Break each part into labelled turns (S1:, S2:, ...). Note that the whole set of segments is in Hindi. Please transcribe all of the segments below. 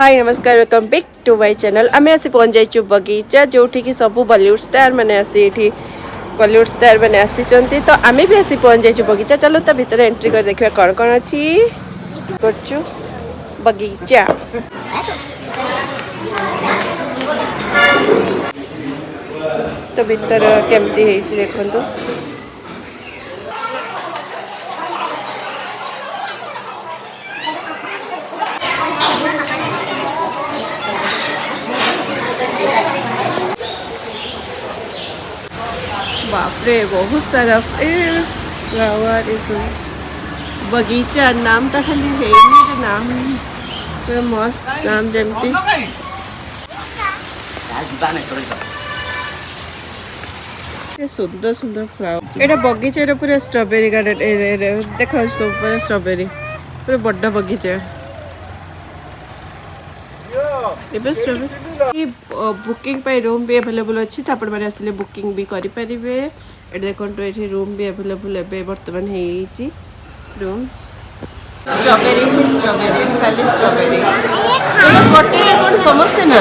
S1: हाय नमस्कार welcome back to my channel आमे आसी पहुंच जाइछु बगीचा जोठी की सब बॉलीवुड स्टार माने आसी एठी बॉलीवुड स्टार माने आसी चंती तो आमे भी आसी पहुंच जाइछु बगीचा चलो तो भीतर एंट्री कर देखिबा कोन कोन अछि करछु बगीचा तो भीतर केमती हेछि देखंतु बापरे बहुत सारा फ्लावर बगीचा नाम टा खाली है नाम पूरा मस्त नाम जमती सुंदर सुंदर फ्लावर एटा बगीचा पूरा स्ट्रॉबेरी गार्डन देखो पूरा स्ट्रॉबेरी पूरा बड़ा बगीचा बुकिंग पे रूम भी अवेलेबल अच्छी तो आपण आसिले बुकिंग भी करि परिबे एटा देखंतु एठी रूम भी अवेलेबल एबे वर्तमान हेची रूम्स स्ट्रॉबेरी खाली स्ट्रॉबेरी चलो गोटे रे कोन समस्ते ना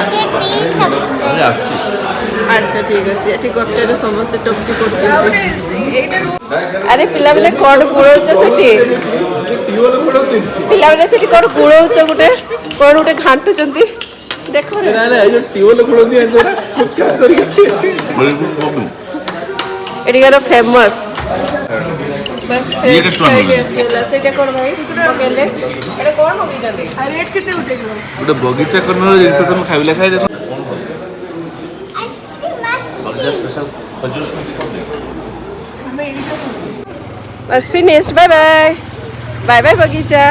S1: अच्छा ठीक अछि एठी गोटे रे समस्ते टपकी करछि अरे पिला बले कोड गुळौछ सेठी पिला बले सेठी कोड गुळौछ गुटे कोन गुटे घांटु चंती देखो रे ना ये टिवल गुळौ दिया जरा कुछ क्या करिए एडिगर फेमस बस फेस खाइए सेटा कोन भाई पकेले एटा कोन बगीचा दे रेट कितने उठे गुटे बगीचा करनो जिंस तुम खाइले खाइ देखो बगीचा स्पेशल खजूर बस finished bye bye bye bye बगीचा।